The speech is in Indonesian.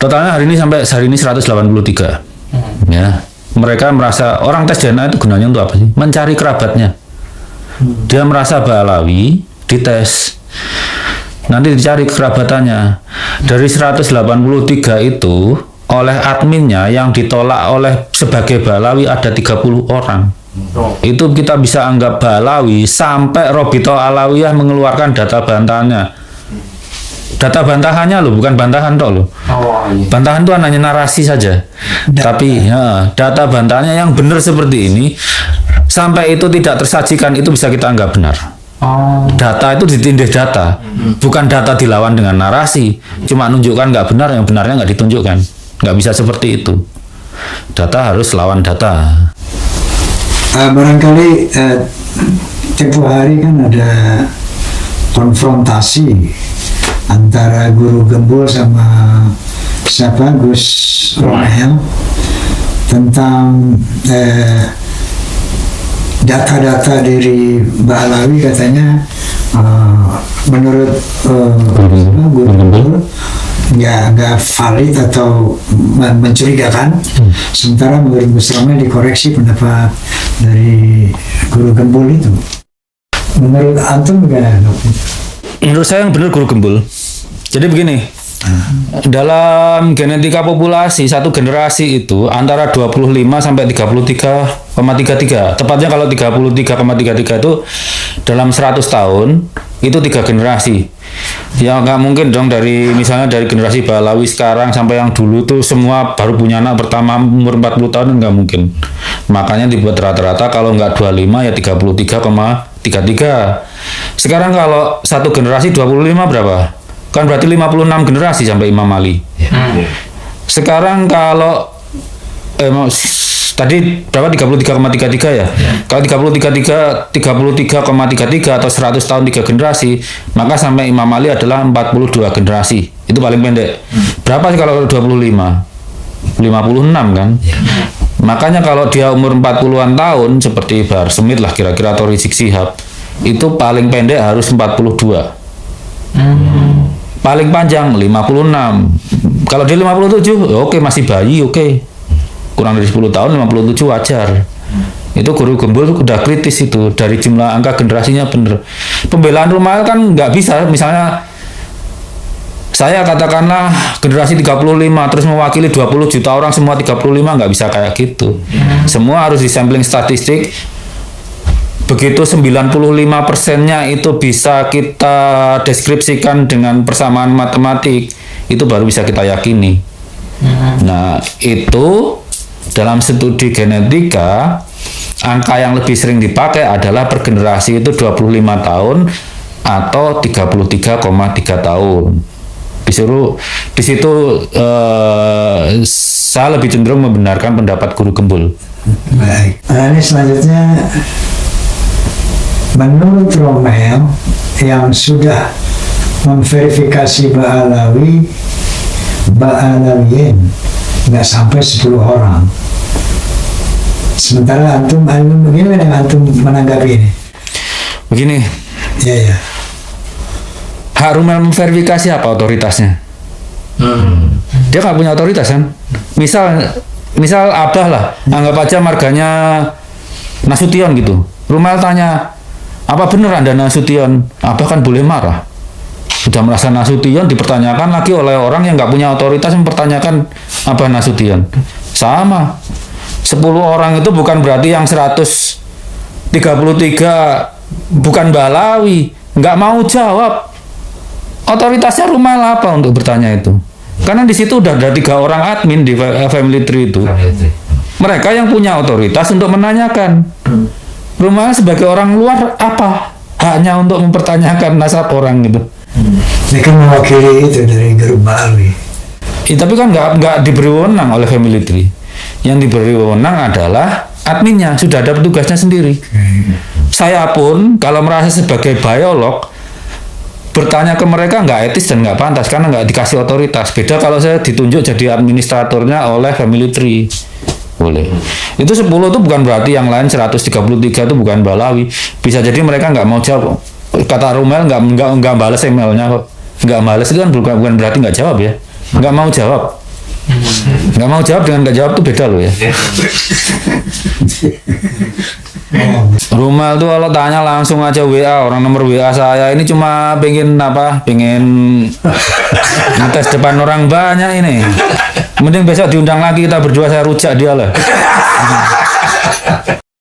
Totalnya hari ini 183. Ya. Mereka merasa orang tes DNA itu gunanya untuk apa sih? Mencari kerabatnya. Dia merasa Ba'alawi, dites. Nanti dicari kerabatannya. Dari 183 itu oleh adminnya yang ditolak oleh sebagai Ba'alawi ada 30 orang. Itu kita bisa anggap Ba'alawi sampai Robito Alawiyah mengeluarkan data bantahannya. Data bantahannya loh, bukan bantahan toh loh. Bantahan itu hanya narasi saja. Tapi ya, data bantahannya yang benar seperti ini sampai itu tidak tersajikan itu bisa kita anggap benar. Data itu ditindih data, bukan data dilawan dengan narasi. Cuma nunjukkan nggak benar, yang benarnya nggak ditunjukkan. Nggak bisa seperti itu. Data harus lawan data. Barangkali tempo hari kan ada konfrontasi antara Guru Gembul sama siapa Gus Romel tentang data-data dari Ba'alawi katanya menurut Guru Gembul nggak valid atau mencurigakan. Sementara menurut Gus Romel dikoreksi pendapat dari Guru Gembul itu. Menurut antum bagaimana? Menurut saya yang benar Guru Gembul. Jadi begini, dalam genetika populasi satu generasi itu antara 25 sampai 33,33. Tepatnya kalau 33,33 itu dalam 100 tahun itu 3 generasi. Ya nggak mungkin dong dari misalnya dari generasi Ba'alawi sekarang sampai yang dulu tuh semua baru punya anak pertama umur 40 tahun nggak mungkin. Makanya dibuat rata-rata kalau nggak 25 ya 33,33. Sekarang kalau satu generasi 25 berapa? Kan berarti 56 generasi sampai Imam Ali. Sekarang kalau tadi berapa 33,33 ya? Kalau 33,33 atau 100 tahun 3 generasi, maka sampai Imam Ali adalah 42 generasi. Itu paling pendek. Berapa sih kalau 25? 56 kan? Makanya kalau dia umur 40-an tahun seperti Bahar Smith lah kira-kira atau Rizik Syihab, itu paling pendek harus 42. Paling panjang 56. Kalau dia 57, oke masih bayi, oke. Kurang dari 10 tahun 57 wajar. Itu Guru Gembul udah kritis itu dari jumlah angka generasinya bener. Pembelaan Rumah kan nggak bisa, misalnya saya katakanlah generasi 35 terus mewakili 20 juta orang semua 35, nggak bisa kayak gitu. Semua harus disampling statistik. Begitu 95%-nya itu bisa kita deskripsikan dengan persamaan matematik, itu baru bisa kita yakini. Nah, itu dalam studi genetika, angka yang lebih sering dipakai adalah per generasi itu 25 tahun atau 33,3 tahun. Di situ saya lebih cenderung membenarkan pendapat Guru Gembul. Baik. Ini selanjutnya menurut Romel yang sudah memverifikasi Ba'alawiyin nggak sampai 10 orang. Sementara antum begini yang antum menanggapi ini. Begini. Ya. Hak Romel memverifikasi apa otoritasnya? Dia nggak punya otoritas kan? Misal Abah lah, anggap aja marganya Nasution gitu. Romel tanya, apa benar Anda Nasution? Abah kan boleh marah. Sudah merasa Nasution dipertanyakan lagi oleh orang yang nggak punya otoritas mempertanyakan Abah Nasution. Sama. 10 orang itu bukan berarti yang 133 bukan Ba'alawi. Nggak mau jawab. Otoritasnya Romel apa untuk bertanya itu? Karena di situ udah ada 3 orang admin di Family Tree itu. Mereka yang punya otoritas untuk menanyakan. Romel sebagai orang luar apa haknya untuk mempertanyakan nasab orang gitu? Ini kan mewakili itu dari grup Ba'alawi. Tapi kan nggak diberi wewenang oleh Family Tree. Yang diberi wewenang adalah adminnya, sudah ada petugasnya sendiri. Saya pun kalau merasa sebagai biolog bertanya ke mereka nggak etis dan nggak pantas karena nggak dikasih otoritas. Beda kalau saya ditunjuk jadi administratornya oleh Family Tree. Boleh. Itu 10 itu bukan berarti yang lain 133 itu bukan Ba'alawi. Bisa jadi mereka nggak mau jawab. Kata Romel nggak balas emailnya kok. Nggak balas itu kan bukan berarti nggak jawab ya. Nggak mau jawab. Nggak mau jawab dengan nggak jawab tuh beda loh ya. Rumah tuh kalau tanya langsung aja WA, orang nomor WA saya ini cuma pengen apa? Pengen ngetes depan orang banyak ini. Mending besok diundang lagi kita berdua, saya rujak dia lah.